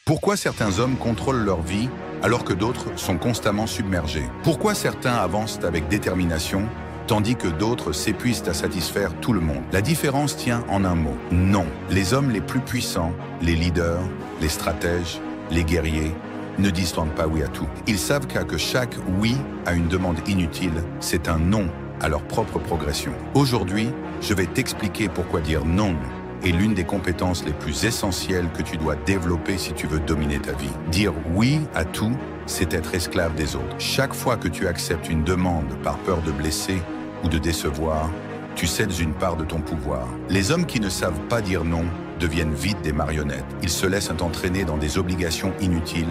Pourquoi certains hommes contrôlent leur vie alors que d'autres sont constamment submergés? Pourquoi certains avancent avec détermination tandis que d'autres s'épuisent à satisfaire tout le monde? La différence tient en un mot: non. Les hommes les plus puissants, les leaders, les stratèges, les guerriers, ne disent pas oui à tout. Ils savent que chaque oui à une demande inutile, c'est un non à leur propre progression. Aujourd'hui, je vais t'expliquer pourquoi dire non est l'une des compétences les plus essentielles que tu dois développer si tu veux dominer ta vie. Dire oui à tout, c'est être esclave des autres. Chaque fois que tu acceptes une demande par peur de blesser ou de décevoir, tu cèdes une part de ton pouvoir. Les hommes qui ne savent pas dire non deviennent vite des marionnettes. Ils se laissent entraîner dans des obligations inutiles,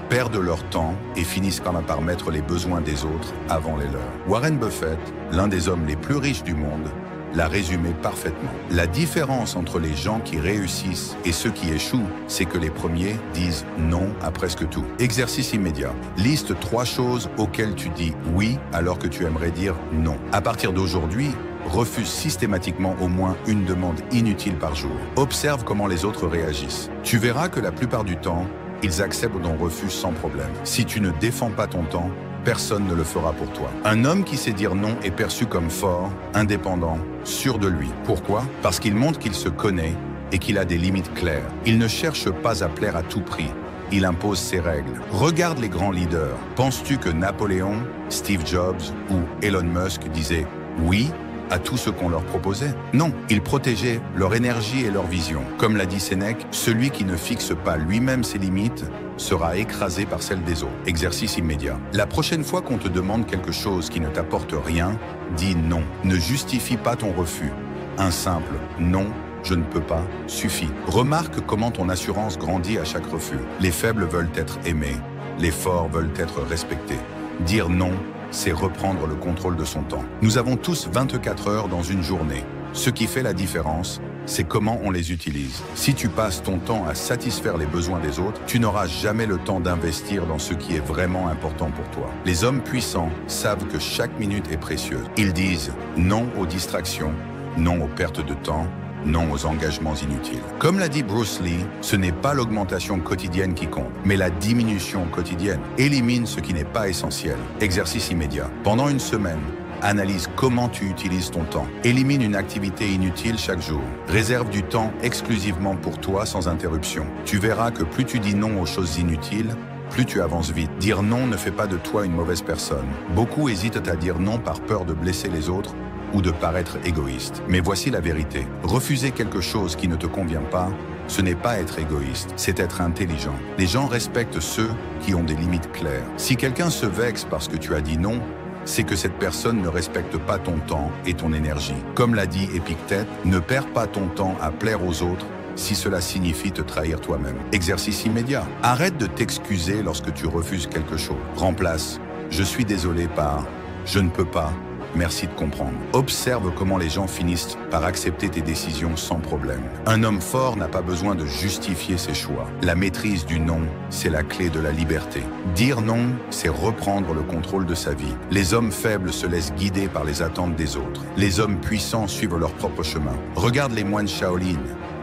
perdent leur temps et finissent par mettre les besoins des autres avant les leurs. Warren Buffett, l'un des hommes les plus riches du monde, l'a résumé parfaitement. La différence entre les gens qui réussissent et ceux qui échouent, c'est que les premiers disent non à presque tout. Exercice immédiat. Liste 3 choses auxquelles tu dis oui alors que tu aimerais dire non. À partir d'aujourd'hui, refuse systématiquement au moins une demande inutile par jour. Observe comment les autres réagissent. Tu verras que la plupart du temps, ils acceptent ton refus sans problème. Si tu ne défends pas ton temps, personne ne le fera pour toi. Un homme qui sait dire non est perçu comme fort, indépendant, sûr de lui. Pourquoi? Parce qu'il montre qu'il se connaît et qu'il a des limites claires. Il ne cherche pas à plaire à tout prix. Il impose ses règles. Regarde les grands leaders. Penses-tu que Napoléon, Steve Jobs ou Elon Musk disaient oui à tout ce qu'on leur proposait? Non, ils protégeaient leur énergie et leur vision. Comme l'a dit Sénèque, celui qui ne fixe pas lui-même ses limites sera écrasé par celles des autres. Exercice immédiat. La prochaine fois qu'on te demande quelque chose qui ne t'apporte rien, dis non. Ne justifie pas ton refus. Un simple non, je ne peux pas, suffit. Remarque comment ton assurance grandit à chaque refus. Les faibles veulent être aimés, les forts veulent être respectés. Dire non, c'est reprendre le contrôle de son temps. Nous avons tous 24 heures dans une journée. Ce qui fait la différence, c'est comment on les utilise. Si tu passes ton temps à satisfaire les besoins des autres, tu n'auras jamais le temps d'investir dans ce qui est vraiment important pour toi. Les hommes puissants savent que chaque minute est précieuse. Ils disent non aux distractions, non aux pertes de temps, non aux engagements inutiles. Comme l'a dit Bruce Lee, ce n'est pas l'augmentation quotidienne qui compte, mais la diminution quotidienne. Élimine ce qui n'est pas essentiel. Exercice immédiat. Pendant une semaine, analyse comment tu utilises ton temps. Élimine une activité inutile chaque jour. Réserve du temps exclusivement pour toi sans interruption. Tu verras que plus tu dis non aux choses inutiles, plus tu avances vite. Dire non ne fait pas de toi une mauvaise personne. Beaucoup hésitent à dire non par peur de blesser les autres ou de paraître égoïste. Mais voici la vérité. Refuser quelque chose qui ne te convient pas, ce n'est pas être égoïste, c'est être intelligent. Les gens respectent ceux qui ont des limites claires. Si quelqu'un se vexe parce que tu as dit non, c'est que cette personne ne respecte pas ton temps et ton énergie. Comme l'a dit Épictète, ne perds pas ton temps à plaire aux autres si cela signifie te trahir toi-même. Exercice immédiat. Arrête de t'excuser lorsque tu refuses quelque chose. Remplace « je suis désolé » par « je ne peux pas ». Merci de comprendre. Observe comment les gens finissent par accepter tes décisions sans problème. Un homme fort n'a pas besoin de justifier ses choix. La maîtrise du non, c'est la clé de la liberté. Dire non, c'est reprendre le contrôle de sa vie. Les hommes faibles se laissent guider par les attentes des autres. Les hommes puissants suivent leur propre chemin. Regarde les moines Shaolin,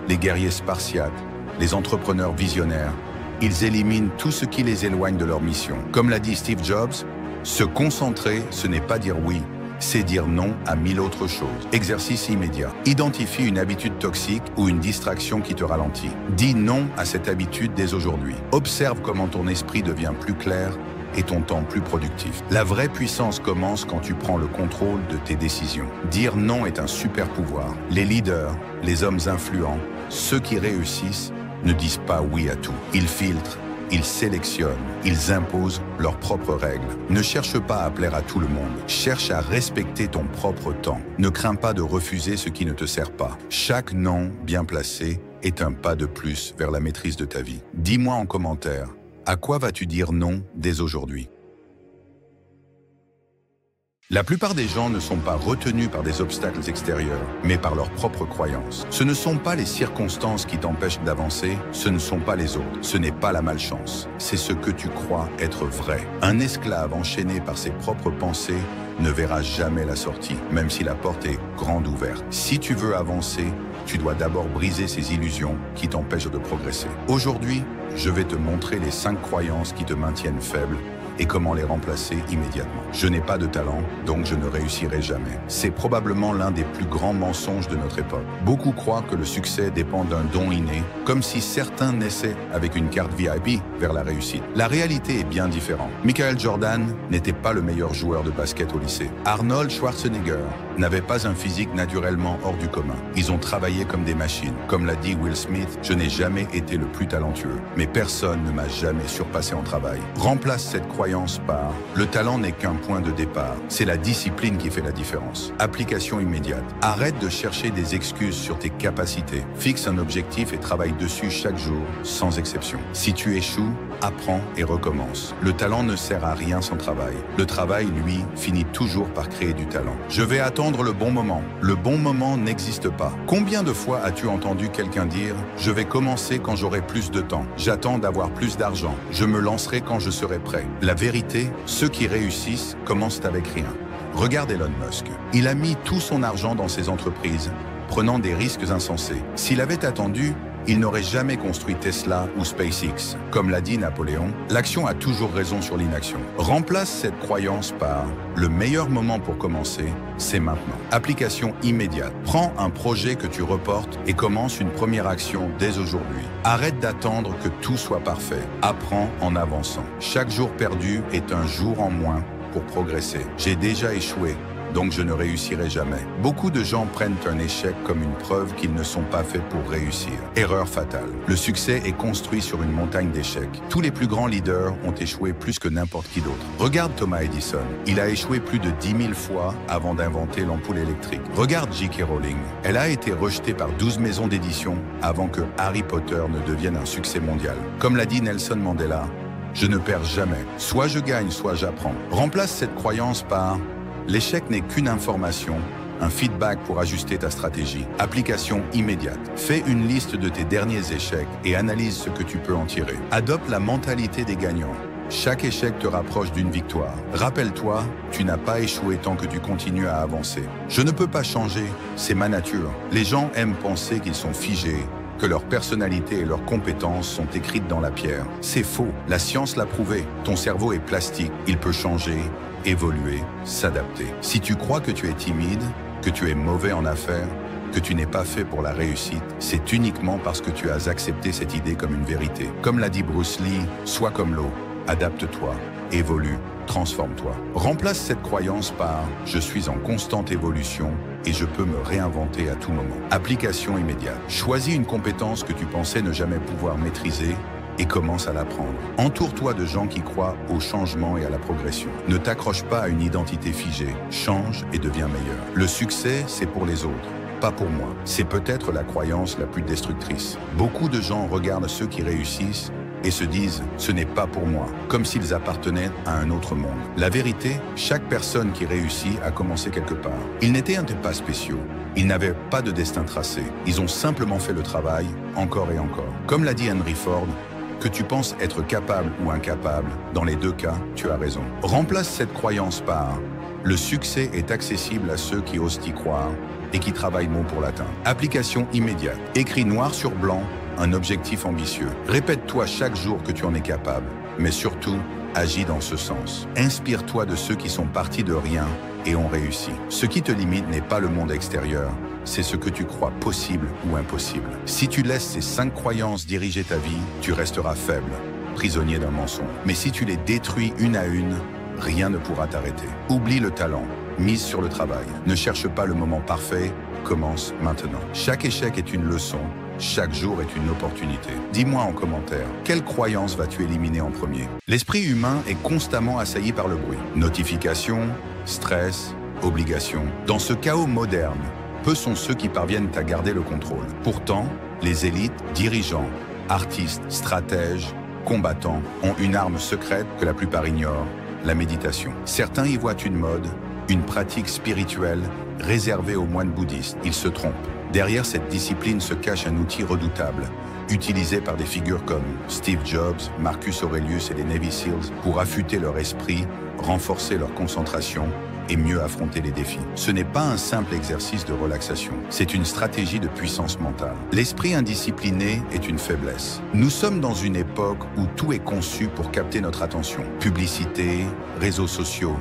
les guerriers spartiates, les entrepreneurs visionnaires. Ils éliminent tout ce qui les éloigne de leur mission. Comme l'a dit Steve Jobs, se concentrer, ce n'est pas dire oui, c'est dire non à 1000 autres choses. Exercice immédiat. Identifie une habitude toxique ou une distraction qui te ralentit. Dis non à cette habitude dès aujourd'hui. Observe comment ton esprit devient plus clair et ton temps plus productif. La vraie puissance commence quand tu prends le contrôle de tes décisions. Dire non est un super pouvoir. Les leaders, les hommes influents, ceux qui réussissent, ne disent pas oui à tout. Ils filtrent, ils sélectionnent, ils imposent leurs propres règles. Ne cherche pas à plaire à tout le monde. Cherche à respecter ton propre temps. Ne crains pas de refuser ce qui ne te sert pas. Chaque non bien placé est un pas de plus vers la maîtrise de ta vie. Dis-moi en commentaire, à quoi vas-tu dire non dès aujourd'hui? La plupart des gens ne sont pas retenus par des obstacles extérieurs, mais par leurs propres croyances. Ce ne sont pas les circonstances qui t'empêchent d'avancer, ce ne sont pas les autres, ce n'est pas la malchance, c'est ce que tu crois être vrai. Un esclave enchaîné par ses propres pensées ne verra jamais la sortie, même si la porte est grande ouverte. Si tu veux avancer, tu dois d'abord briser ces illusions qui t'empêchent de progresser. Aujourd'hui, je vais te montrer les 5 croyances qui te maintiennent faible et comment les remplacer immédiatement. Je n'ai pas de talent, donc je ne réussirai jamais. C'est probablement l'un des plus grands mensonges de notre époque. Beaucoup croient que le succès dépend d'un don inné, comme si certains naissaient avec une carte VIP vers la réussite. La réalité est bien différente. Michael Jordan n'était pas le meilleur joueur de basket au lycée. Arnold Schwarzenegger n'avait pas un physique naturellement hors du commun. Ils ont travaillé comme des machines. Comme l'a dit Will Smith, je n'ai jamais été le plus talentueux, mais personne ne m'a jamais surpassé en travail. Remplace cette croyance par « le talent n'est qu'un point de départ, c'est la discipline qui fait la différence ». Application immédiate. Arrête de chercher des excuses sur tes capacités. Fixe un objectif et travaille dessus chaque jour, sans exception. Si tu échoues, apprends et recommence. Le talent ne sert à rien sans travail. Le travail, lui, finit toujours par créer du talent. Je vais attendre le bon moment. Le bon moment n'existe pas. Combien de fois as-tu entendu quelqu'un dire « Je vais commencer quand j'aurai plus de temps. J'attends d'avoir plus d'argent. Je me lancerai quand je serai prêt. » La vérité, ceux qui réussissent commencent avec rien. Regarde Elon Musk. Il a mis tout son argent dans ses entreprises, prenant des risques insensés. S'il avait attendu, il n'aurait jamais construit Tesla ou SpaceX. Comme l'a dit Napoléon, l'action a toujours raison sur l'inaction. Remplace cette croyance par « le meilleur moment pour commencer, c'est maintenant ». Application immédiate. Prends un projet que tu reportes et commence une première action dès aujourd'hui. Arrête d'attendre que tout soit parfait. Apprends en avançant. Chaque jour perdu est un jour en moins pour progresser. J'ai déjà échoué, donc je ne réussirai jamais. Beaucoup de gens prennent un échec comme une preuve qu'ils ne sont pas faits pour réussir. Erreur fatale. Le succès est construit sur une montagne d'échecs. Tous les plus grands leaders ont échoué plus que n'importe qui d'autre. Regarde Thomas Edison. Il a échoué plus de 10 000 fois avant d'inventer l'ampoule électrique. Regarde J.K. Rowling. Elle a été rejetée par 12 maisons d'édition avant que Harry Potter ne devienne un succès mondial. Comme l'a dit Nelson Mandela, je ne perds jamais. Soit je gagne, soit j'apprends. Remplace cette croyance par l'échec n'est qu'une information, un feedback pour ajuster ta stratégie. Application immédiate. Fais une liste de tes derniers échecs et analyse ce que tu peux en tirer. Adopte la mentalité des gagnants. Chaque échec te rapproche d'une victoire. Rappelle-toi, tu n'as pas échoué tant que tu continues à avancer. Je ne peux pas changer, c'est ma nature. Les gens aiment penser qu'ils sont figés, que leur personnalité et leurs compétences sont écrites dans la pierre. C'est faux, la science l'a prouvé. Ton cerveau est plastique, il peut changer, évoluer, s'adapter. Si tu crois que tu es timide, que tu es mauvais en affaires, que tu n'es pas fait pour la réussite, c'est uniquement parce que tu as accepté cette idée comme une vérité. Comme l'a dit Bruce Lee, sois comme l'eau, adapte-toi, évolue, transforme-toi. Remplace cette croyance par « je suis en constante évolution et je peux me réinventer à tout moment ». Application immédiate. Choisis une compétence que tu pensais ne jamais pouvoir maîtriser et commence à l'apprendre. Entoure-toi de gens qui croient au changement et à la progression. Ne t'accroche pas à une identité figée. Change et deviens meilleur. Le succès, c'est pour les autres, pas pour moi. C'est peut-être la croyance la plus destructrice. Beaucoup de gens regardent ceux qui réussissent et se disent « ce n'est pas pour moi », comme s'ils appartenaient à un autre monde. La vérité, chaque personne qui réussit a commencé quelque part. Ils n'étaient pas spéciaux. Ils n'avaient pas de destin tracé. Ils ont simplement fait le travail, encore et encore. Comme l'a dit Henry Ford, que tu penses être capable ou incapable, dans les deux cas, tu as raison. Remplace cette croyance par « le succès est accessible à ceux qui osent y croire et qui travaillent mot pour l'atteindre ». Application immédiate. Écris noir sur blanc un objectif ambitieux. Répète-toi chaque jour que tu en es capable, mais surtout, agis dans ce sens. Inspire-toi de ceux qui sont partis de rien et ont réussi. Ce qui te limite n'est pas le monde extérieur, c'est ce que tu crois possible ou impossible. Si tu laisses ces 5 croyances diriger ta vie, tu resteras faible, prisonnier d'un mensonge. Mais si tu les détruis une à une, rien ne pourra t'arrêter. Oublie le talent, mise sur le travail. Ne cherche pas le moment parfait, commence maintenant. Chaque échec est une leçon, chaque jour est une opportunité. Dis-moi en commentaire, quelle croyance vas-tu éliminer en premier? L'esprit humain est constamment assailli par le bruit. Notifications, stress, obligations. Dans ce chaos moderne, peu sont ceux qui parviennent à garder le contrôle. Pourtant, les élites, dirigeants, artistes, stratèges, combattants ont une arme secrète que la plupart ignorent, la méditation. Certains y voient une mode, une pratique spirituelle réservée aux moines bouddhistes. Ils se trompent. Derrière cette discipline se cache un outil redoutable, utilisé par des figures comme Steve Jobs, Marcus Aurelius et les Navy Seals pour affûter leur esprit, renforcer leur concentration et mieux affronter les défis. Ce n'est pas un simple exercice de relaxation, c'est une stratégie de puissance mentale. L'esprit indiscipliné est une faiblesse. Nous sommes dans une époque où tout est conçu pour capter notre attention. Publicité, réseaux sociaux,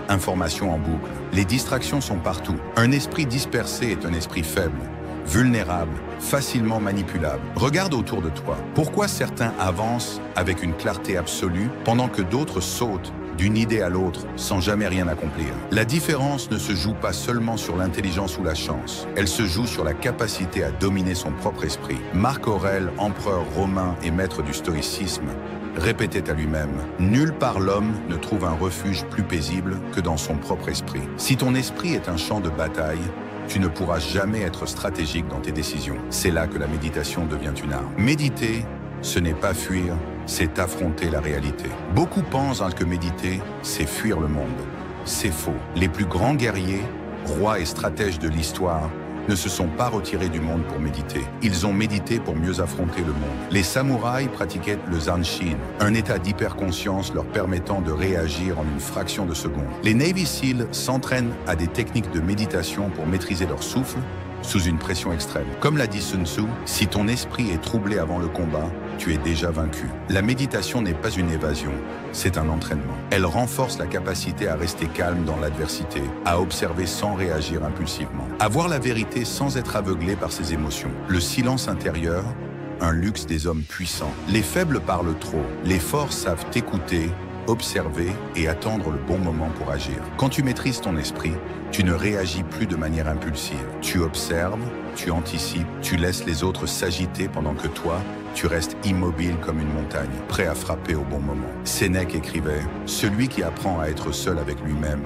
informations en boucle. Les distractions sont partout. Un esprit dispersé est un esprit faible, vulnérable, facilement manipulable. Regarde autour de toi. Pourquoi certains avancent avec une clarté absolue pendant que d'autres sautent d'une idée à l'autre sans jamais rien accomplir? La différence ne se joue pas seulement sur l'intelligence ou la chance. Elle se joue sur la capacité à dominer son propre esprit. Marc Aurèle, empereur romain et maître du stoïcisme, répétait à lui-même « Nulle part l'homme ne trouve un refuge plus paisible que dans son propre esprit. » Si ton esprit est un champ de bataille, tu ne pourras jamais être stratégique dans tes décisions. C'est là que la méditation devient une arme. Méditer, ce n'est pas fuir, c'est affronter la réalité. Beaucoup pensent que méditer, c'est fuir le monde. C'est faux. Les plus grands guerriers, rois et stratèges de l'histoire, ne se sont pas retirés du monde pour méditer. Ils ont médité pour mieux affronter le monde. Les samouraïs pratiquaient le Zanshin, un état d'hyperconscience leur permettant de réagir en une fraction de seconde. Les Navy Seals s'entraînent à des techniques de méditation pour maîtriser leur souffle sous une pression extrême. Comme l'a dit Sun Tzu, si ton esprit est troublé avant le combat, tu es déjà vaincu. La méditation n'est pas une évasion, c'est un entraînement. Elle renforce la capacité à rester calme dans l'adversité, à observer sans réagir impulsivement, à voir la vérité sans être aveuglé par ses émotions. Le silence intérieur, un luxe des hommes puissants. Les faibles parlent trop, les forts savent écouter, observer et attendre le bon moment pour agir. Quand tu maîtrises ton esprit, tu ne réagis plus de manière impulsive. Tu observes, tu anticipes, tu laisses les autres s'agiter pendant que toi, tu restes immobile comme une montagne, prêt à frapper au bon moment. Sénèque écrivait « Celui qui apprend à être seul avec lui-même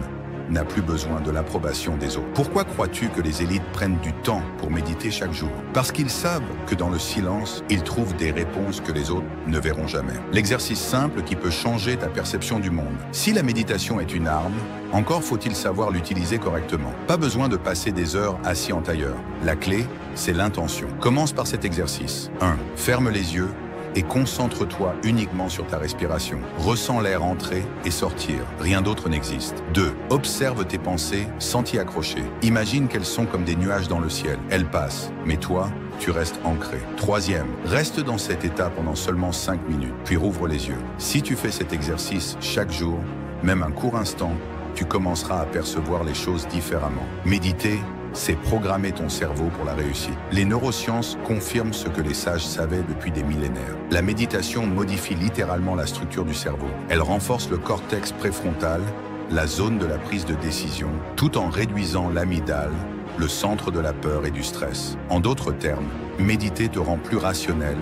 n'a plus besoin de l'approbation des autres. » Pourquoi crois-tu que les élites prennent du temps pour méditer chaque jour? Parce qu'ils savent que dans le silence, ils trouvent des réponses que les autres ne verront jamais. L'exercice simple qui peut changer ta perception du monde. Si la méditation est une arme, encore faut-il savoir l'utiliser correctement. Pas besoin de passer des heures assis en tailleur. La clé, c'est l'intention. Commence par cet exercice. 1. Ferme les yeux et concentre-toi uniquement sur ta respiration. Ressens l'air entrer et sortir. Rien d'autre n'existe. 2. Observe tes pensées sans t'y accrocher. Imagine qu'elles sont comme des nuages dans le ciel. Elles passent, mais toi, tu restes ancré. 3. Reste dans cet état pendant seulement 5 minutes, puis rouvre les yeux. Si tu fais cet exercice chaque jour, même un court instant, tu commenceras à percevoir les choses différemment. Méditer, c'est programmer ton cerveau pour la réussite. Les neurosciences confirment ce que les sages savaient depuis des millénaires. La méditation modifie littéralement la structure du cerveau. Elle renforce le cortex préfrontal, la zone de la prise de décision, tout en réduisant l'amygdale, le centre de la peur et du stress. En d'autres termes, méditer te rend plus rationnel,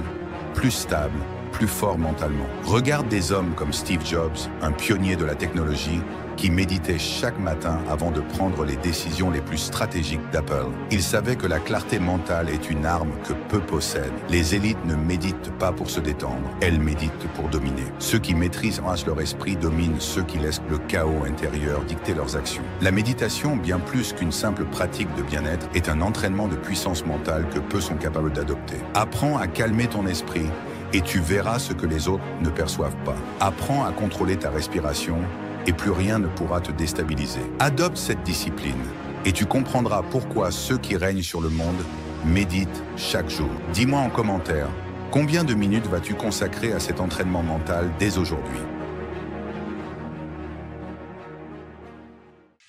plus stable, plus fort mentalement. Regarde des hommes comme Steve Jobs, un pionnier de la technologie, qui méditait chaque matin avant de prendre les décisions les plus stratégiques d'Apple. Il savait que la clarté mentale est une arme que peu possèdent. Les élites ne méditent pas pour se détendre, elles méditent pour dominer. Ceux qui maîtrisent leur esprit dominent ceux qui laissent le chaos intérieur dicter leurs actions. La méditation, bien plus qu'une simple pratique de bien-être, est un entraînement de puissance mentale que peu sont capables d'adopter. Apprends à calmer ton esprit et tu verras ce que les autres ne perçoivent pas. Apprends à contrôler ta respiration et plus rien ne pourra te déstabiliser. Adopte cette discipline et tu comprendras pourquoi ceux qui règnent sur le monde méditent chaque jour. Dis-moi en commentaire, combien de minutes vas-tu consacrer à cet entraînement mental dès aujourd'hui?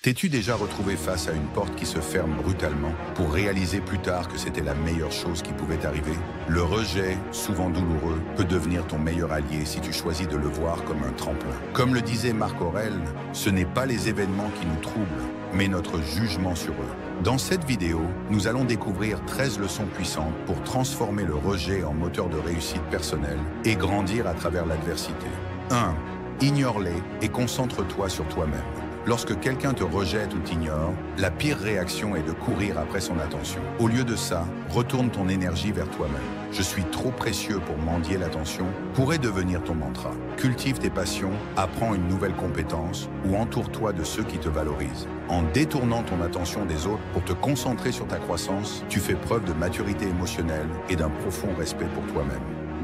T'es-tu déjà retrouvé face à une porte qui se ferme brutalement pour réaliser plus tard que c'était la meilleure chose qui pouvait arriver? Le rejet, souvent douloureux, peut devenir ton meilleur allié si tu choisis de le voir comme un tremplin. Comme le disait Marc Aurèle, ce n'est pas les événements qui nous troublent, mais notre jugement sur eux. Dans cette vidéo, nous allons découvrir 13 leçons puissantes pour transformer le rejet en moteur de réussite personnelle et grandir à travers l'adversité. 1. Ignore-les et concentre-toi sur toi-même. Lorsque quelqu'un te rejette ou t'ignore, la pire réaction est de courir après son attention. Au lieu de ça, retourne ton énergie vers toi-même. « Je suis trop précieux pour mendier l'attention » pourrait devenir ton mantra. Cultive tes passions, apprends une nouvelle compétence ou entoure-toi de ceux qui te valorisent. En détournant ton attention des autres pour te concentrer sur ta croissance, tu fais preuve de maturité émotionnelle et d'un profond respect pour toi-même.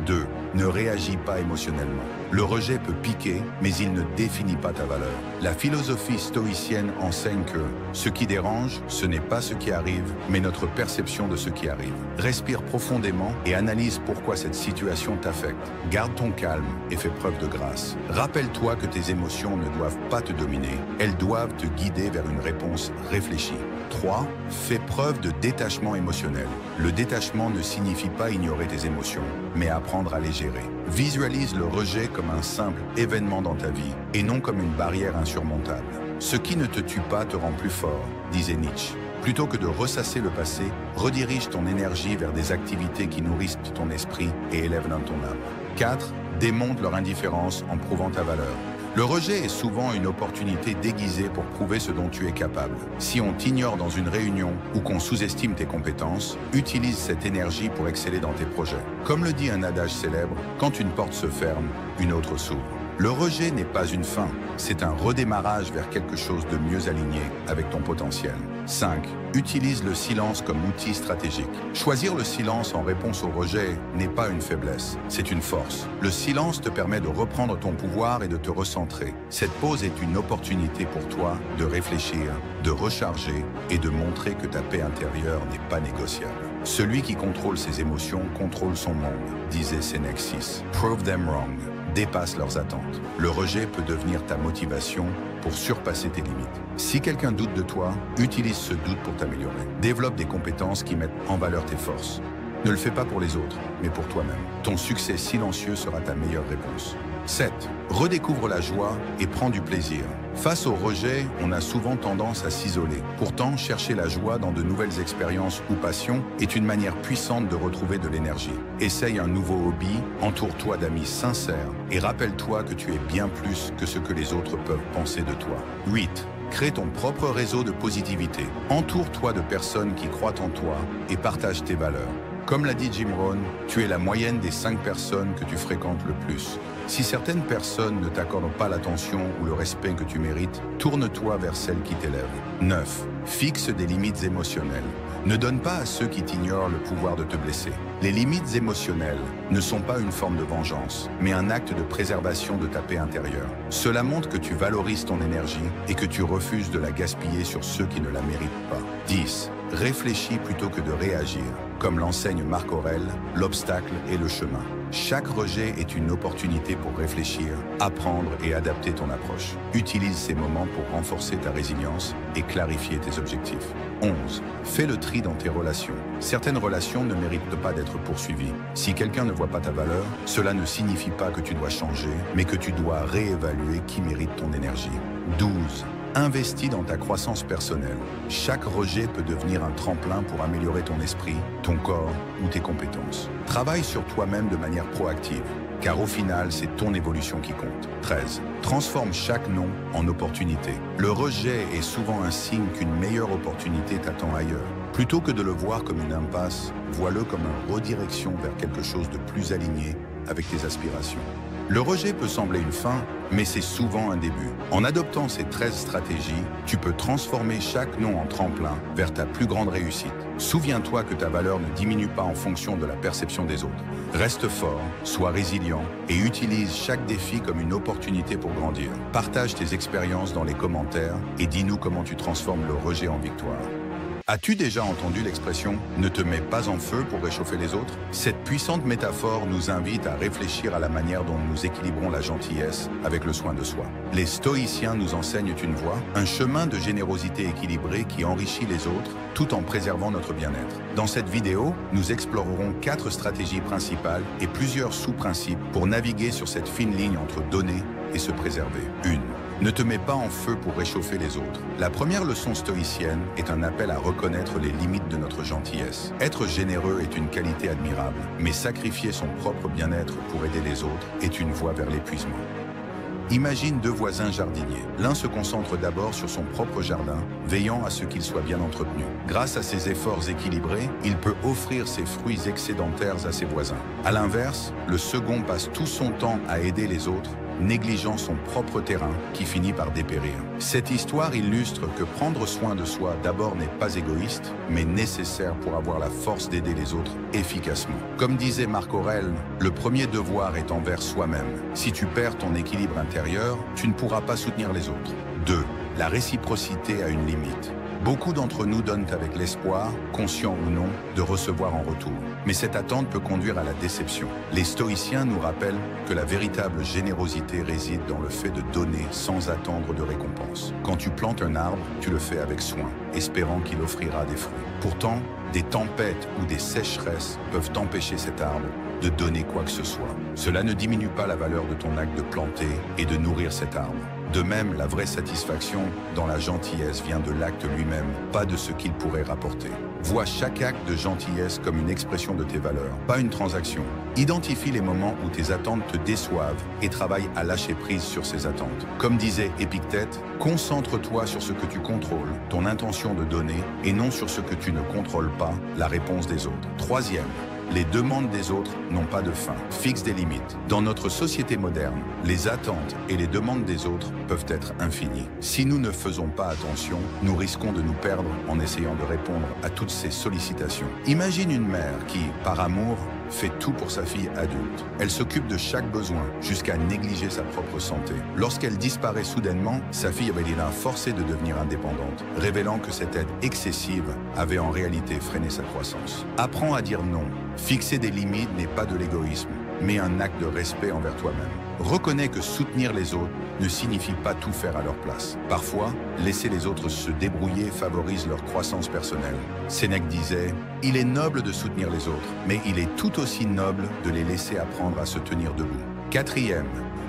2. Ne réagis pas émotionnellement. Le rejet peut piquer, mais il ne définit pas ta valeur. La philosophie stoïcienne enseigne que ce qui dérange, ce n'est pas ce qui arrive, mais notre perception de ce qui arrive. Respire profondément et analyse pourquoi cette situation t'affecte. Garde ton calme et fais preuve de grâce. Rappelle-toi que tes émotions ne doivent pas te dominer, elles doivent te guider vers une réponse réfléchie. 3. Fais preuve de détachement émotionnel. Le détachement ne signifie pas ignorer tes émotions, mais apprendre à les gérer. Visualise le rejet comme un simple événement dans ta vie et non comme une barrière insurmontable. Ce qui ne te tue pas te rend plus fort, disait Nietzsche. Plutôt que de ressasser le passé, redirige ton énergie vers des activités qui nourrissent ton esprit et élèvent ton âme. 4. Démontre leur indifférence en prouvant ta valeur. Le rejet est souvent une opportunité déguisée pour prouver ce dont tu es capable. Si on t'ignore dans une réunion ou qu'on sous-estime tes compétences, utilise cette énergie pour exceller dans tes projets. Comme le dit un adage célèbre, quand une porte se ferme, une autre s'ouvre. Le rejet n'est pas une fin, c'est un redémarrage vers quelque chose de mieux aligné avec ton potentiel. 5. Utilise le silence comme outil stratégique. Choisir le silence en réponse au rejet n'est pas une faiblesse, c'est une force. Le silence te permet de reprendre ton pouvoir et de te recentrer. Cette pause est une opportunité pour toi de réfléchir, de recharger et de montrer que ta paix intérieure n'est pas négociable. Celui qui contrôle ses émotions contrôle son monde, disait Sénèque VI. Prove them wrong. Dépasse leurs attentes. Le rejet peut devenir ta motivation pour surpasser tes limites. Si quelqu'un doute de toi, utilise ce doute pour t'améliorer. Développe des compétences qui mettent en valeur tes forces. Ne le fais pas pour les autres, mais pour toi-même. Ton succès silencieux sera ta meilleure réponse. 7. Redécouvre la joie et prends du plaisir. Face au rejet, on a souvent tendance à s'isoler. Pourtant, chercher la joie dans de nouvelles expériences ou passions est une manière puissante de retrouver de l'énergie. Essaye un nouveau hobby, entoure-toi d'amis sincères et rappelle-toi que tu es bien plus que ce que les autres peuvent penser de toi. 8. Crée ton propre réseau de positivité. Entoure-toi de personnes qui croient en toi et partagent tes valeurs. Comme l'a dit Jim Rohn, tu es la moyenne des 5 personnes que tu fréquentes le plus. Si certaines personnes ne t'accordent pas l'attention ou le respect que tu mérites, tourne-toi vers celles qui t'élèvent. 9. Fixe des limites émotionnelles. Ne donne pas à ceux qui t'ignorent le pouvoir de te blesser. Les limites émotionnelles ne sont pas une forme de vengeance, mais un acte de préservation de ta paix intérieure. Cela montre que tu valorises ton énergie et que tu refuses de la gaspiller sur ceux qui ne la méritent pas. 10. Réfléchis plutôt que de réagir. Comme l'enseigne Marc Aurèle, l'obstacle est le chemin. Chaque rejet est une opportunité pour réfléchir, apprendre et adapter ton approche. Utilise ces moments pour renforcer ta résilience et clarifier tes objectifs. 11. Fais le tri dans tes relations. Certaines relations ne méritent pas d'être poursuivies. Si quelqu'un ne voit pas ta valeur, cela ne signifie pas que tu dois changer, mais que tu dois réévaluer qui mérite ton énergie. 12. Investis dans ta croissance personnelle. Chaque rejet peut devenir un tremplin pour améliorer ton esprit, ton corps ou tes compétences. Travaille sur toi-même de manière proactive, car au final, c'est ton évolution qui compte. 13. Transforme chaque non en opportunité. Le rejet est souvent un signe qu'une meilleure opportunité t'attend ailleurs. Plutôt que de le voir comme une impasse, vois-le comme une redirection vers quelque chose de plus aligné avec tes aspirations. Le rejet peut sembler une fin, mais c'est souvent un début. En adoptant ces 13 stratégies, tu peux transformer chaque non en tremplin vers ta plus grande réussite. Souviens-toi que ta valeur ne diminue pas en fonction de la perception des autres. Reste fort, sois résilient et utilise chaque défi comme une opportunité pour grandir. Partage tes expériences dans les commentaires et dis-nous comment tu transformes le rejet en victoire. As-tu déjà entendu l'expression « ne te mets pas en feu pour réchauffer les autres » ? Cette puissante métaphore nous invite à réfléchir à la manière dont nous équilibrons la gentillesse avec le soin de soi. Les stoïciens nous enseignent une voie, un chemin de générosité équilibrée qui enrichit les autres tout en préservant notre bien-être. Dans cette vidéo, nous explorerons 4 stratégies principales et plusieurs sous-principes pour naviguer sur cette fine ligne entre donner et se préserver. 1. Ne te mets pas en feu pour réchauffer les autres. La première leçon stoïcienne est un appel à reconnaître les limites de notre gentillesse. Être généreux est une qualité admirable, mais sacrifier son propre bien-être pour aider les autres est une voie vers l'épuisement. Imagine 2 voisins jardiniers. L'un se concentre d'abord sur son propre jardin, veillant à ce qu'il soit bien entretenu. Grâce à ses efforts équilibrés, il peut offrir ses fruits excédentaires à ses voisins. À l'inverse, le second passe tout son temps à aider les autres, négligeant son propre terrain qui finit par dépérir. Cette histoire illustre que prendre soin de soi d'abord n'est pas égoïste, mais nécessaire pour avoir la force d'aider les autres efficacement. Comme disait Marc Aurèle, le premier devoir est envers soi-même. Si tu perds ton équilibre intérieur, tu ne pourras pas soutenir les autres. 2. La réciprocité a une limite. Beaucoup d'entre nous donnent avec l'espoir, conscient ou non, de recevoir en retour. Mais cette attente peut conduire à la déception. Les stoïciens nous rappellent que la véritable générosité réside dans le fait de donner sans attendre de récompense. Quand tu plantes un arbre, tu le fais avec soin, espérant qu'il offrira des fruits. Pourtant, des tempêtes ou des sécheresses peuvent empêcher cet arbre de donner quoi que ce soit. Cela ne diminue pas la valeur de ton acte de planter et de nourrir cet arbre. De même, la vraie satisfaction dans la gentillesse vient de l'acte lui-même, pas de ce qu'il pourrait rapporter. Vois chaque acte de gentillesse comme une expression de tes valeurs, pas une transaction. Identifie les moments où tes attentes te déçoivent et travaille à lâcher prise sur ces attentes. Comme disait Épictète, concentre-toi sur ce que tu contrôles, ton intention de donner, et non sur ce que tu ne contrôles pas, la réponse des autres. 3e. Les demandes des autres n'ont pas de fin. Fixe des limites. Dans notre société moderne, les attentes et les demandes des autres peuvent être infinies. Si nous ne faisons pas attention, nous risquons de nous perdre en essayant de répondre à toutes ces sollicitations. Imagine une mère qui, par amour, fait tout pour sa fille adulte. Elle s'occupe de chaque besoin, jusqu'à négliger sa propre santé. Lorsqu'elle disparaît soudainement, sa fille avait été forcée de devenir indépendante, révélant que cette aide excessive avait en réalité freiné sa croissance. Apprends à dire non. Fixer des limites n'est pas de l'égoïsme, mais un acte de respect envers toi-même. Reconnais que soutenir les autres ne signifie pas tout faire à leur place. Parfois, laisser les autres se débrouiller favorise leur croissance personnelle. Sénèque disait « Il est noble de soutenir les autres, mais il est tout aussi noble de les laisser apprendre à se tenir debout. » 4e,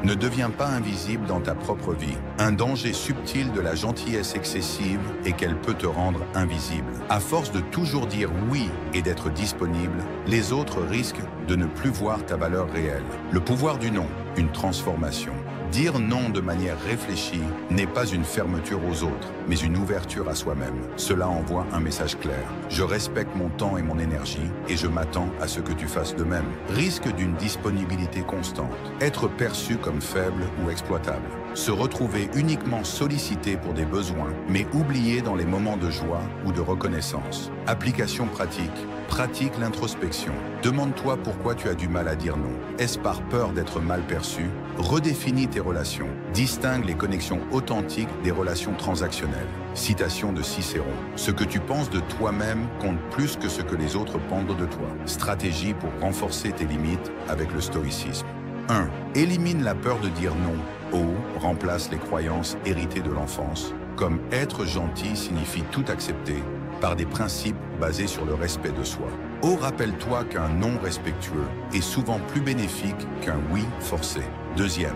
ne deviens pas invisible dans ta propre vie. Un danger subtil de la gentillesse excessive est qu'elle peut te rendre invisible. À force de toujours dire oui et d'être disponible, les autres risquent de ne plus voir ta valeur réelle. Le pouvoir du non, une transformation. Dire non de manière réfléchie n'est pas une fermeture aux autres, mais une ouverture à soi-même. Cela envoie un message clair. Je respecte mon temps et mon énergie et je m'attends à ce que tu fasses de même. Risque d'une disponibilité constante. Être perçu comme faible ou exploitable. Se retrouver uniquement sollicité pour des besoins, mais oublié dans les moments de joie ou de reconnaissance. Application pratique. Pratique l'introspection. Demande-toi pourquoi tu as du mal à dire non. Est-ce par peur d'être mal perçu? Redéfinis tes relations. Distingue les connexions authentiques des relations transactionnelles. Citation de Cicéron. Ce que tu penses de toi-même compte plus que ce que les autres pensent de toi. Stratégie pour renforcer tes limites avec le stoïcisme. 1. Élimine la peur de dire non. O. Remplace les croyances héritées de l'enfance, comme être gentil signifie tout accepter, par des principes basés sur le respect de soi. O. Rappelle-toi qu'un non respectueux est souvent plus bénéfique qu'un oui forcé. 2e.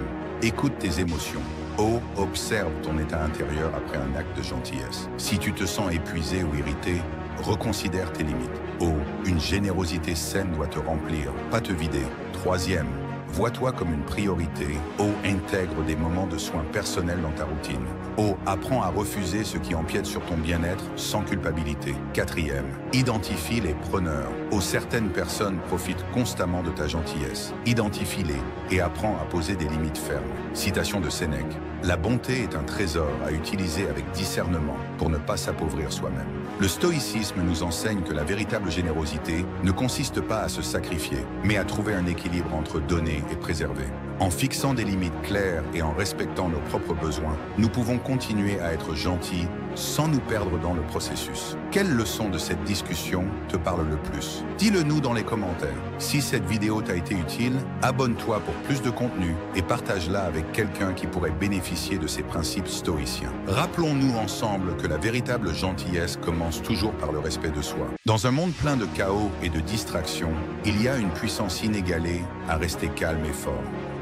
Écoute tes émotions. O. Observe ton état intérieur après un acte de gentillesse. Si tu te sens épuisé ou irrité, reconsidère tes limites. O. Une générosité saine doit te remplir, pas te vider. 3e. Vois-toi comme une priorité. O. Intègre des moments de soins personnels dans ta routine. O. Apprends à refuser ce qui empiète sur ton bien-être sans culpabilité. 4e. Identifie les preneurs. O. Certaines personnes profitent constamment de ta gentillesse. Identifie-les et apprends à poser des limites fermes. Citation de Sénèque. La bonté est un trésor à utiliser avec discernement pour ne pas s'appauvrir soi-même. Le stoïcisme nous enseigne que la véritable générosité ne consiste pas à se sacrifier, mais à trouver un équilibre entre donner et préserver. En fixant des limites claires et en respectant nos propres besoins, nous pouvons continuer à être gentils sans nous perdre dans le processus. Quelle leçon de cette discussion te parle le plus? Dis-le nous dans les commentaires. Si cette vidéo t'a été utile, abonne-toi pour plus de contenu et partage-la avec quelqu'un qui pourrait bénéficier de ces principes stoïciens. Rappelons-nous ensemble que la véritable gentillesse commence toujours par le respect de soi. Dans un monde plein de chaos et de distractions, il y a une puissance inégalée à rester calme et fort.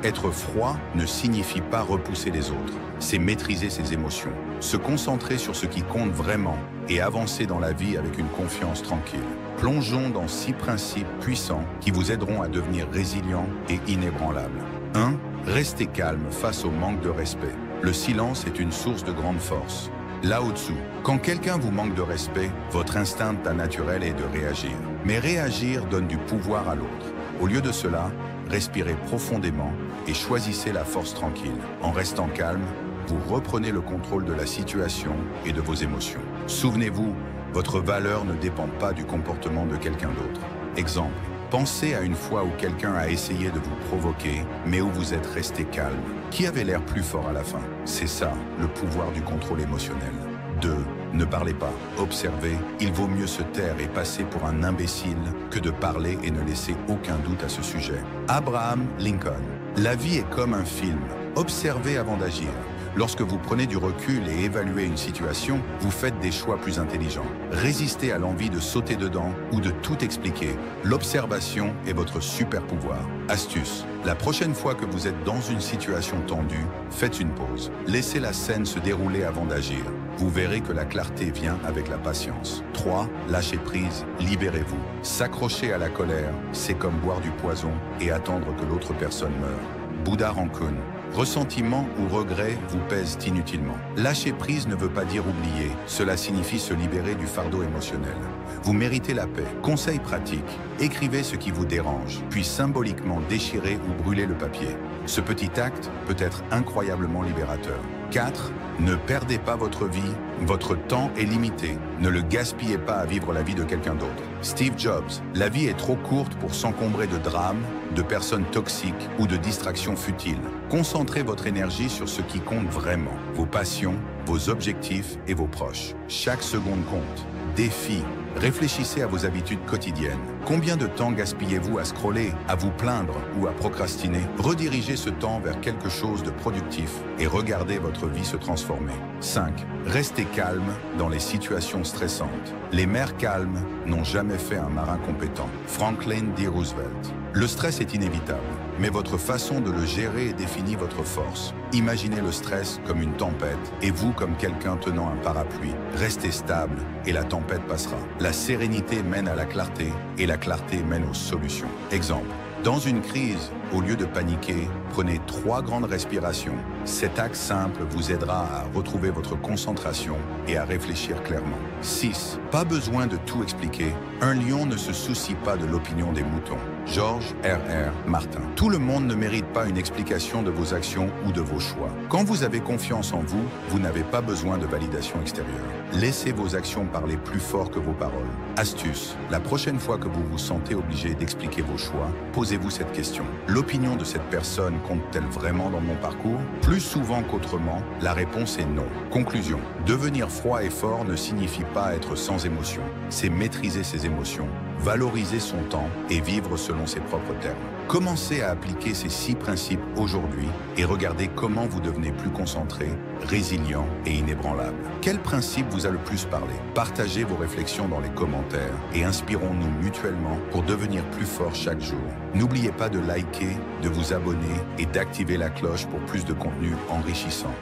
Être froid ne signifie pas repousser les autres, c'est maîtriser ses émotions, se concentrer sur ce qui compte vraiment et avancer dans la vie avec une confiance tranquille. Plongeons dans 6 principes puissants qui vous aideront à devenir résilient et inébranlable. 1. Restez calme face au manque de respect. Le silence est une source de grande force. Lao Tzu, quand quelqu'un vous manque de respect, votre instinct naturel est de réagir. Mais réagir donne du pouvoir à l'autre. Au lieu de cela, respirez profondément et choisissez la force tranquille. En restant calme, vous reprenez le contrôle de la situation et de vos émotions. Souvenez-vous, votre valeur ne dépend pas du comportement de quelqu'un d'autre. Exemple, pensez à une fois où quelqu'un a essayé de vous provoquer, mais où vous êtes resté calme. Qui avait l'air plus fort à la fin? C'est ça, le pouvoir du contrôle émotionnel. 2. Ne parlez pas. Observez, il vaut mieux se taire et passer pour un imbécile que de parler et ne laisser aucun doute à ce sujet. Abraham Lincoln. La vie est comme un film. Observez avant d'agir. Lorsque vous prenez du recul et évaluez une situation, vous faites des choix plus intelligents. Résistez à l'envie de sauter dedans ou de tout expliquer. L'observation est votre super pouvoir. Astuce. La prochaine fois que vous êtes dans une situation tendue, faites une pause. Laissez la scène se dérouler avant d'agir. Vous verrez que la clarté vient avec la patience. 3. Lâchez prise, libérez-vous. S'accrocher à la colère, c'est comme boire du poison et attendre que l'autre personne meure. Bouddha Rancune. Ressentiment ou regret vous pèsent inutilement. Lâcher prise ne veut pas dire oublier, cela signifie se libérer du fardeau émotionnel. Vous méritez la paix. Conseil pratique, écrivez ce qui vous dérange, puis symboliquement déchirez ou brûlez le papier. Ce petit acte peut être incroyablement libérateur. 4. Ne perdez pas votre vie, votre temps est limité. Ne le gaspillez pas à vivre la vie de quelqu'un d'autre. Steve Jobs, la vie est trop courte pour s'encombrer de drames, de personnes toxiques ou de distractions futiles. Concentrez votre énergie sur ce qui compte vraiment, vos passions, vos objectifs et vos proches. Chaque seconde compte. Défi. Réfléchissez à vos habitudes quotidiennes. Combien de temps gaspillez-vous à scroller, à vous plaindre ou à procrastiner? Redirigez ce temps vers quelque chose de productif et regardez votre vie se transformer. 5. Restez calme dans les situations stressantes. Les mers calmes n'ont jamais fait un marin compétent. Franklin D. Roosevelt. Le stress est inévitable, mais votre façon de le gérer définit votre force. Imaginez le stress comme une tempête et vous comme quelqu'un tenant un parapluie. Restez stable et la tempête passera. La sérénité mène à la clarté et la clarté mène aux solutions. Exemple. Dans une crise, au lieu de paniquer, prenez 3 grandes respirations. Cet acte simple vous aidera à retrouver votre concentration et à réfléchir clairement. 6. Pas besoin de tout expliquer. Un lion ne se soucie pas de l'opinion des moutons. George R.R. Martin. Tout le monde ne mérite pas une explication de vos actions ou de vos choix. Quand vous avez confiance en vous, vous n'avez pas besoin de validation extérieure. Laissez vos actions parler plus fort que vos paroles. Astuce. La prochaine fois que vous vous sentez obligé d'expliquer vos choix, posez-vous cette question. L'opinion de cette personne compte-t-elle vraiment dans mon parcours? Plus souvent qu'autrement, la réponse est non. Conclusion. Devenir froid et fort ne signifie pas être sans émotion. C'est maîtriser ses émotions, valoriser son temps et vivre selon ses propres termes. Commencez à appliquer ces 6 principes aujourd'hui et regardez comment vous devenez plus concentré, résilient et inébranlable. Quel principe vous a le plus parlé? Partagez vos réflexions dans les commentaires et inspirons-nous mutuellement pour devenir plus forts chaque jour. N'oubliez pas de liker, de vous abonner et d'activer la cloche pour plus de contenu enrichissant.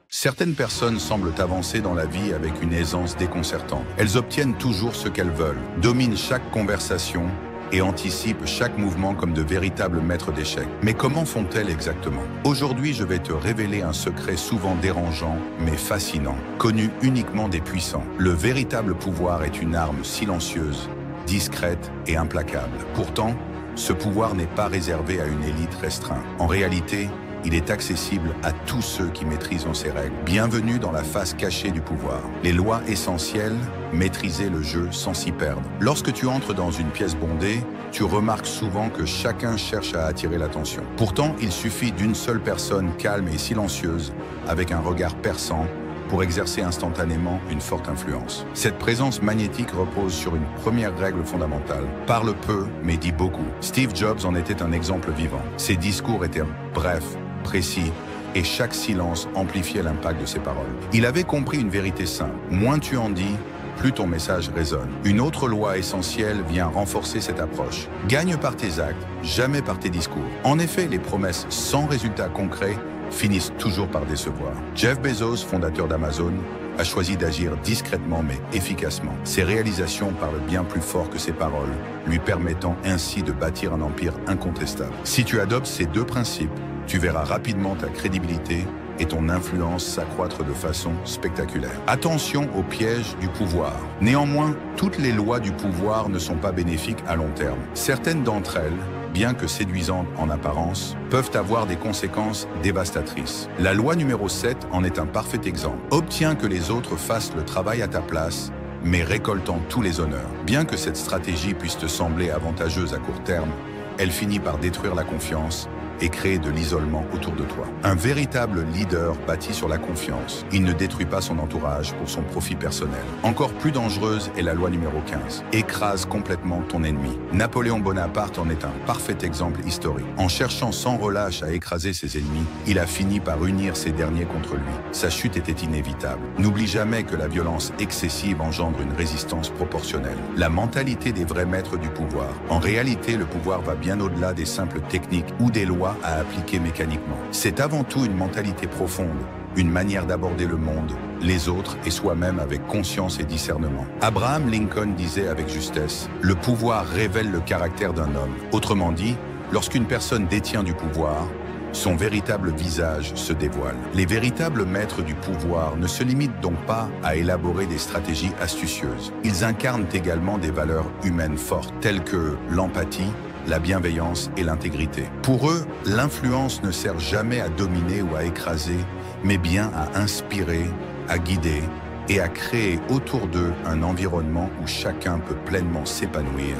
Certaines personnes semblent avancer dans la vie avec une aisance déconcertante. Elles obtiennent toujours ce qu'elles veulent, dominent chaque conversation et anticipent chaque mouvement comme de véritables maîtres d'échecs. Mais comment font-elles exactement? Aujourd'hui, je vais te révéler un secret souvent dérangeant, mais fascinant, connu uniquement des puissants. Le véritable pouvoir est une arme silencieuse, discrète et implacable. Pourtant, ce pouvoir n'est pas réservé à une élite restreinte. En réalité, il est accessible à tous ceux qui maîtrisent ses règles. Bienvenue dans la face cachée du pouvoir. Les lois essentielles, maîtriser le jeu sans s'y perdre. Lorsque tu entres dans une pièce bondée, tu remarques souvent que chacun cherche à attirer l'attention. Pourtant, il suffit d'une seule personne calme et silencieuse, avec un regard perçant, pour exercer instantanément une forte influence. Cette présence magnétique repose sur une première règle fondamentale. Parle peu, mais dis beaucoup. Steve Jobs en était un exemple vivant. Ses discours étaient brefs, précis, et chaque silence amplifiait l'impact de ses paroles. Il avait compris une vérité simple. Moins tu en dis, plus ton message résonne. Une autre loi essentielle vient renforcer cette approche. Gagne par tes actes, jamais par tes discours. En effet, les promesses sans résultats concrets finissent toujours par décevoir. Jeff Bezos, fondateur d'Amazon, a choisi d'agir discrètement mais efficacement. Ses réalisations parlent bien plus fort que ses paroles, lui permettant ainsi de bâtir un empire incontestable. Si tu adoptes ces 2 principes, tu verras rapidement ta crédibilité et ton influence s'accroître de façon spectaculaire. Attention aux pièges du pouvoir. Néanmoins, toutes les lois du pouvoir ne sont pas bénéfiques à long terme. Certaines d'entre elles, bien que séduisantes en apparence, peuvent avoir des conséquences dévastatrices. La loi numéro 7 en est un parfait exemple. Obtiens que les autres fassent le travail à ta place, mais récoltant tous les honneurs. Bien que cette stratégie puisse te sembler avantageuse à court terme, elle finit par détruire la confiance et créer de l'isolement autour de toi. Un véritable leader bâti sur la confiance. Il ne détruit pas son entourage pour son profit personnel. Encore plus dangereuse est la loi numéro 15. Écrase complètement ton ennemi. Napoléon Bonaparte en est un parfait exemple historique. En cherchant sans relâche à écraser ses ennemis, il a fini par unir ces derniers contre lui. Sa chute était inévitable. N'oublie jamais que la violence excessive engendre une résistance proportionnelle. La mentalité des vrais maîtres du pouvoir. En réalité, le pouvoir va bien au-delà des simples techniques ou des lois à appliquer mécaniquement. C'est avant tout une mentalité profonde, une manière d'aborder le monde, les autres et soi-même avec conscience et discernement. Abraham Lincoln disait avec justesse, « Le pouvoir révèle le caractère d'un homme ». Autrement dit, lorsqu'une personne détient du pouvoir, son véritable visage se dévoile. Les véritables maîtres du pouvoir ne se limitent donc pas à élaborer des stratégies astucieuses. Ils incarnent également des valeurs humaines fortes, telles que l'empathie, la bienveillance et l'intégrité. Pour eux, l'influence ne sert jamais à dominer ou à écraser, mais bien à inspirer, à guider et à créer autour d'eux un environnement où chacun peut pleinement s'épanouir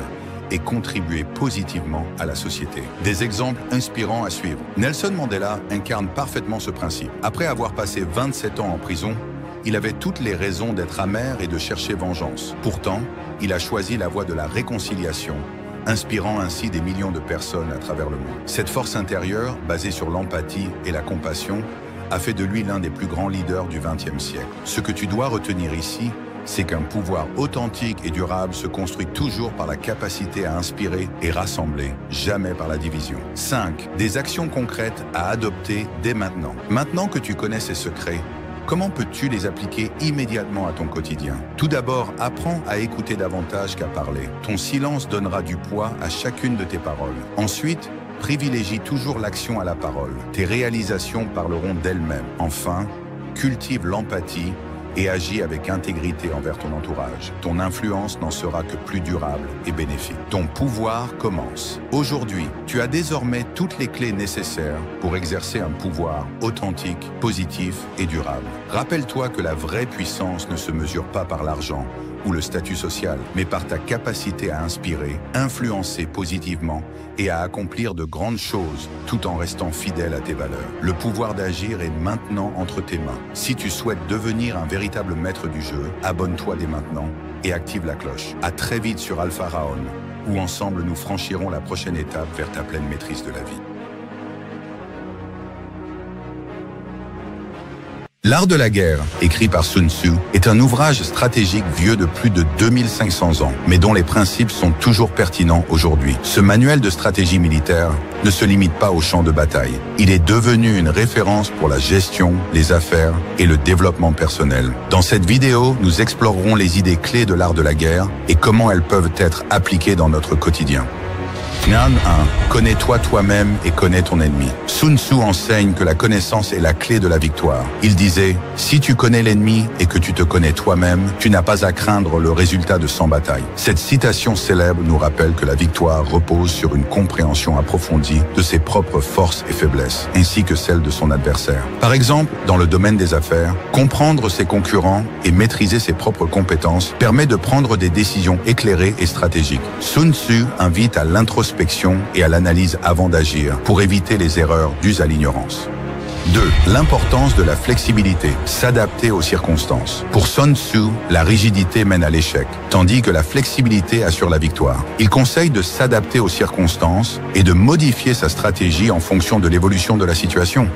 et contribuer positivement à la société. Des exemples inspirants à suivre. Nelson Mandela incarne parfaitement ce principe. Après avoir passé 27 ans en prison, il avait toutes les raisons d'être amer et de chercher vengeance. Pourtant, il a choisi la voie de la réconciliation, inspirant ainsi des millions de personnes à travers le monde. Cette force intérieure, basée sur l'empathie et la compassion, a fait de lui l'un des plus grands leaders du XXe siècle. Ce que tu dois retenir ici, c'est qu'un pouvoir authentique et durable se construit toujours par la capacité à inspirer et rassembler, jamais par la division. 5. Des actions concrètes à adopter dès maintenant. Maintenant que tu connais ces secrets, comment peux-tu les appliquer immédiatement à ton quotidien? Tout d'abord, apprends à écouter davantage qu'à parler. Ton silence donnera du poids à chacune de tes paroles. Ensuite, privilégie toujours l'action à la parole. Tes réalisations parleront d'elles-mêmes. Enfin, cultive l'empathie et agis avec intégrité envers ton entourage. Ton influence n'en sera que plus durable et bénéfique. Ton pouvoir commence. Aujourd'hui, tu as désormais toutes les clés nécessaires pour exercer un pouvoir authentique, positif et durable. Rappelle-toi que la vraie puissance ne se mesure pas par l'argent ou le statut social, mais par ta capacité à inspirer, influencer positivement et à accomplir de grandes choses tout en restant fidèle à tes valeurs. Le pouvoir d'agir est maintenant entre tes mains. Si tu souhaites devenir un véritable maître du jeu, abonne-toi dès maintenant et active la cloche. À très vite sur Alpha Raon, où ensemble nous franchirons la prochaine étape vers ta pleine maîtrise de la vie. L'art de la guerre, écrit par Sun Tzu, est un ouvrage stratégique vieux de plus de 2500 ans, mais dont les principes sont toujours pertinents aujourd'hui. Ce manuel de stratégie militaire ne se limite pas au champ de bataille. Il est devenu une référence pour la gestion, les affaires et le développement personnel. Dans cette vidéo, nous explorerons les idées clés de l'art de la guerre et comment elles peuvent être appliquées dans notre quotidien. Gnan 1. Connais-toi toi-même et connais ton ennemi. Sun Tzu enseigne que la connaissance est la clé de la victoire. Il disait, si tu connais l'ennemi et que tu te connais toi-même, tu n'as pas à craindre le résultat de 100 batailles. Cette citation célèbre nous rappelle que la victoire repose sur une compréhension approfondie de ses propres forces et faiblesses, ainsi que celles de son adversaire. Par exemple, dans le domaine des affaires, comprendre ses concurrents et maîtriser ses propres compétences permet de prendre des décisions éclairées et stratégiques. Sun Tzu invite à l'introspection et à l'analyse avant d'agir pour éviter les erreurs dues à l'ignorance. 2. L'importance de la flexibilité, s'adapter aux circonstances. Pour Sun Tzu, la rigidité mène à l'échec, tandis que la flexibilité assure la victoire. Il conseille de s'adapter aux circonstances et de modifier sa stratégie en fonction de l'évolution de la situation.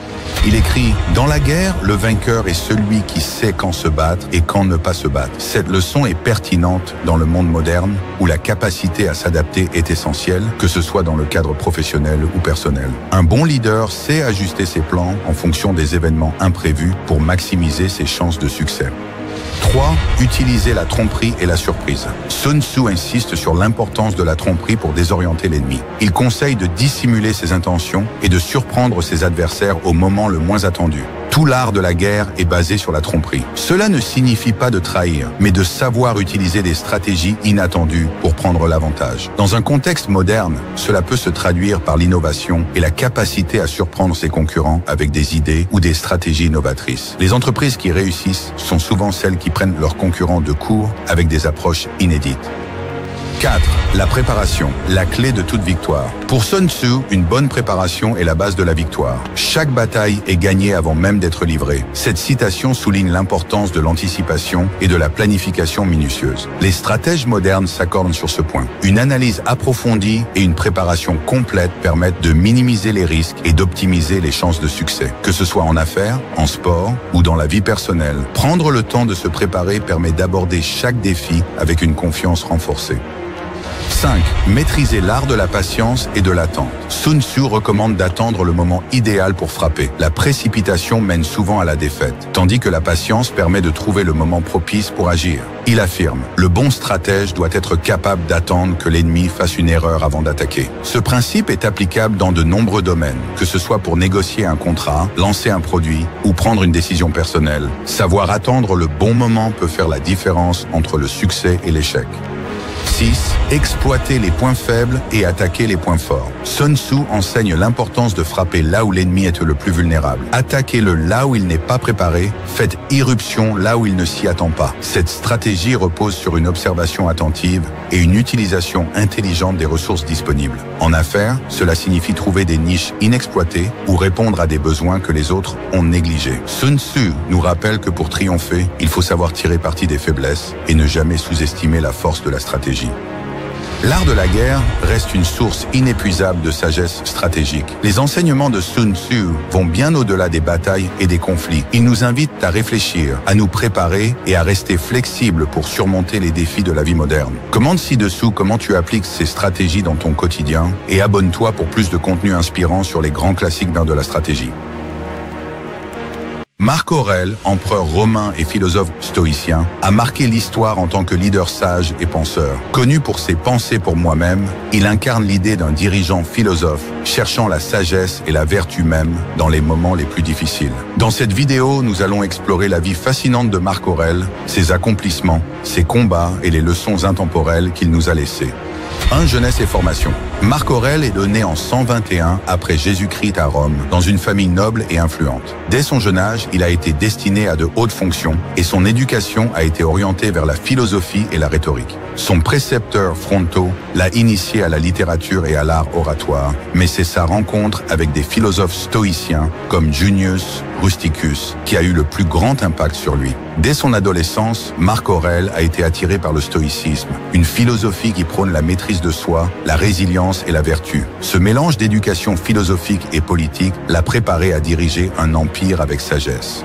Il écrit « Dans la guerre, le vainqueur est celui qui sait quand se battre et quand ne pas se battre. Cette leçon est pertinente dans le monde moderne où la capacité à s'adapter est essentielle, que ce soit dans le cadre professionnel ou personnel. Un bon leader sait ajuster ses plans en fonction des événements imprévus pour maximiser ses chances de succès. 3. Utiliser la tromperie et la surprise. Sun Tzu insiste sur l'importance de la tromperie pour désorienter l'ennemi. Il conseille de dissimuler ses intentions et de surprendre ses adversaires au moment le moins attendu. Tout l'art de la guerre est basé sur la tromperie. Cela ne signifie pas de trahir, mais de savoir utiliser des stratégies inattendues pour prendre l'avantage. Dans un contexte moderne, cela peut se traduire par l'innovation et la capacité à surprendre ses concurrents avec des idées ou des stratégies innovatrices. Les entreprises qui réussissent sont souvent celles qui prennent leurs concurrents de court avec des approches inédites. 4. La préparation, la clé de toute victoire. Pour Sun Tzu, une bonne préparation est la base de la victoire. Chaque bataille est gagnée avant même d'être livrée. Cette citation souligne l'importance de l'anticipation et de la planification minutieuse. Les stratèges modernes s'accordent sur ce point. Une analyse approfondie et une préparation complète permettent de minimiser les risques et d'optimiser les chances de succès. Que ce soit en affaires, en sport ou dans la vie personnelle, prendre le temps de se préparer permet d'aborder chaque défi avec une confiance renforcée. 5. Maîtriser l'art de la patience et de l'attente. Sun Tzu recommande d'attendre le moment idéal pour frapper. La précipitation mène souvent à la défaite, tandis que la patience permet de trouver le moment propice pour agir. Il affirme, le bon stratège doit être capable d'attendre que l'ennemi fasse une erreur avant d'attaquer. Ce principe est applicable dans de nombreux domaines, que ce soit pour négocier un contrat, lancer un produit ou prendre une décision personnelle. Savoir attendre le bon moment peut faire la différence entre le succès et l'échec. 6. Exploiter les points faibles et attaquer les points forts. Sun Tzu enseigne l'importance de frapper là où l'ennemi est le plus vulnérable. Attaquez-le là où il n'est pas préparé, faites irruption là où il ne s'y attend pas. Cette stratégie repose sur une observation attentive et une utilisation intelligente des ressources disponibles. En affaires, cela signifie trouver des niches inexploitées ou répondre à des besoins que les autres ont négligés. Sun Tzu nous rappelle que pour triompher, il faut savoir tirer parti des faiblesses et ne jamais sous-estimer la force de la stratégie. L'art de la guerre reste une source inépuisable de sagesse stratégique. Les enseignements de Sun Tzu vont bien au-delà des batailles et des conflits. Ils nous invitent à réfléchir, à nous préparer et à rester flexibles pour surmonter les défis de la vie moderne. Commente ci-dessous comment tu appliques ces stratégies dans ton quotidien et abonne-toi pour plus de contenu inspirant sur les grands classiques de la stratégie. Marc Aurèle, empereur romain et philosophe stoïcien, a marqué l'histoire en tant que leader sage et penseur. Connu pour ses pensées pour moi-même, il incarne l'idée d'un dirigeant philosophe cherchant la sagesse et la vertu même dans les moments les plus difficiles. Dans cette vidéo, nous allons explorer la vie fascinante de Marc Aurèle, ses accomplissements, ses combats et les leçons intemporelles qu'il nous a laissées. 1. Jeunesse et formation. Marc Aurèle est né en 121 après Jésus-Christ à Rome, dans une famille noble et influente. Dès son jeune âge, il a été destiné à de hautes fonctions et son éducation a été orientée vers la philosophie et la rhétorique. Son précepteur Fronto l'a initié à la littérature et à l'art oratoire, mais c'est sa rencontre avec des philosophes stoïciens comme Junius Rusticus qui a eu le plus grand impact sur lui. Dès son adolescence, Marc Aurèle a été attiré par le stoïcisme, une philosophie qui prône la maîtrise de soi, la résilience et la vertu. Ce mélange d'éducation philosophique et politique l'a préparé à diriger un empire avec sagesse.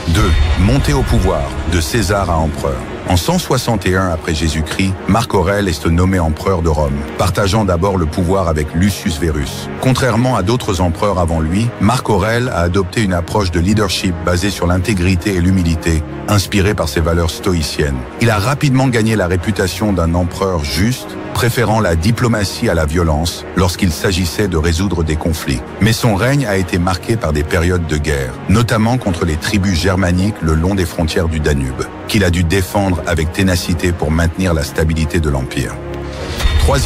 2. Monter au pouvoir, de César à empereur. En 161 après Jésus-Christ, Marc Aurèle est nommé empereur de Rome, partageant d'abord le pouvoir avec Lucius Verus. Contrairement à d'autres empereurs avant lui, Marc Aurèle a adopté une approche de leadership basée sur l'intégrité et l'humilité, inspirée par ses valeurs stoïciennes. Il a rapidement gagné la réputation d'un empereur juste, préférant la diplomatie à la violence lorsqu'il s'agissait de résoudre des conflits. Mais son règne a été marqué par des périodes de guerre, notamment contre les tribus germaniques le long des frontières du Danube, qu'il a dû défendre avec ténacité pour maintenir la stabilité de l'Empire. 3.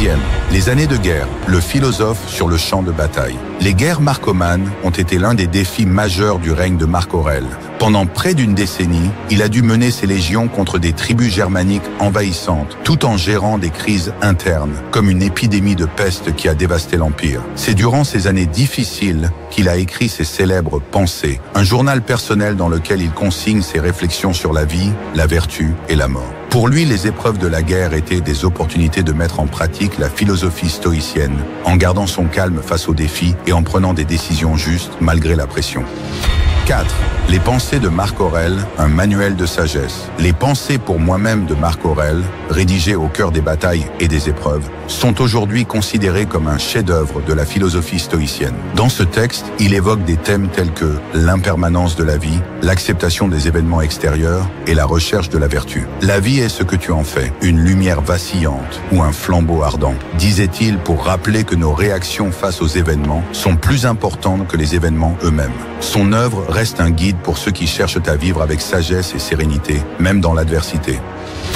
Les années de guerre, le philosophe sur le champ de bataille. Les guerres marcomanes ont été l'un des défis majeurs du règne de Marc Aurèle. Pendant près d'une décennie, il a dû mener ses légions contre des tribus germaniques envahissantes, tout en gérant des crises internes, comme une épidémie de peste qui a dévasté l'Empire. C'est durant ces années difficiles qu'il a écrit ses célèbres Pensées, un journal personnel dans lequel il consigne ses réflexions sur la vie, la vertu et la mort. Pour lui, les épreuves de la guerre étaient des opportunités de mettre en pratique la philosophie stoïcienne, en gardant son calme face aux défis et en prenant des décisions justes malgré la pression. 4. Les pensées de Marc Aurèle, un manuel de sagesse. Les pensées pour moi-même de Marc Aurèle, rédigé au cœur des batailles et des épreuves, sont aujourd'hui considérés comme un chef-d'œuvre de la philosophie stoïcienne. Dans ce texte, il évoque des thèmes tels que l'impermanence de la vie, l'acceptation des événements extérieurs et la recherche de la vertu. La vie est ce que tu en fais, une lumière vacillante ou un flambeau ardent, disait-il pour rappeler que nos réactions face aux événements sont plus importantes que les événements eux-mêmes. Son œuvre reste un guide pour ceux qui cherchent à vivre avec sagesse et sérénité, même dans l'adversité.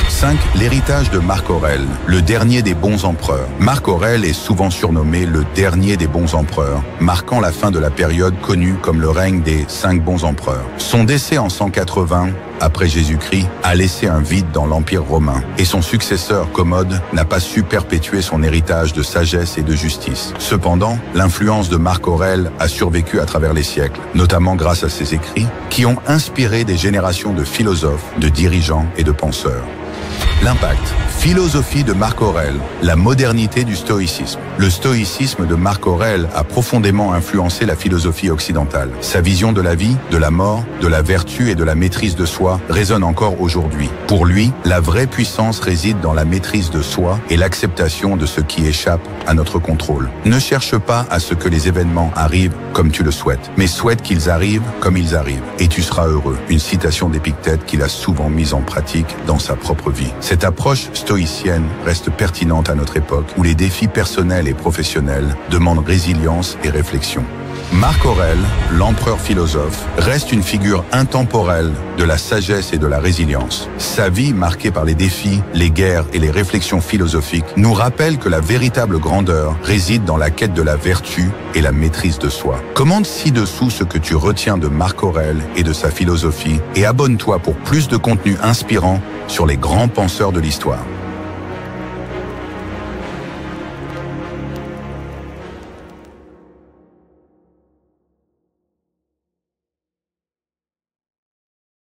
5. L'héritage de Marc Aurèle, le dernier des bons empereurs. Marc Aurèle est souvent surnommé le dernier des bons empereurs, marquant la fin de la période connue comme le règne des 5 bons empereurs. Son décès en 180 après Jésus-Christ a laissé un vide dans l'Empire romain et son successeur Commode n'a pas su perpétuer son héritage de sagesse et de justice. Cependant, l'influence de Marc Aurèle a survécu à travers les siècles, notamment grâce à ses écrits qui ont inspiré des générations de philosophes, de dirigeants et de penseurs. L'impact. Philosophie de Marc Aurèle, la modernité du stoïcisme. Le stoïcisme de Marc Aurèle a profondément influencé la philosophie occidentale. Sa vision de la vie, de la mort, de la vertu et de la maîtrise de soi résonne encore aujourd'hui. Pour lui, la vraie puissance réside dans la maîtrise de soi et l'acceptation de ce qui échappe à notre contrôle. Ne cherche pas à ce que les événements arrivent comme tu le souhaites, mais souhaite qu'ils arrivent comme ils arrivent, et tu seras heureux. Une citation d'Épictète qu'il a souvent mise en pratique dans sa propre vie. Cette approche stoïcienne reste pertinente à notre époque où les défis personnels et professionnels demandent résilience et réflexion. Marc Aurèle, l'empereur philosophe, reste une figure intemporelle de la sagesse et de la résilience. Sa vie, marquée par les défis, les guerres et les réflexions philosophiques, nous rappelle que la véritable grandeur réside dans la quête de la vertu et la maîtrise de soi. Commente ci-dessous ce que tu retiens de Marc Aurèle et de sa philosophie et abonne-toi pour plus de contenu inspirant sur les grands penseurs de l'histoire.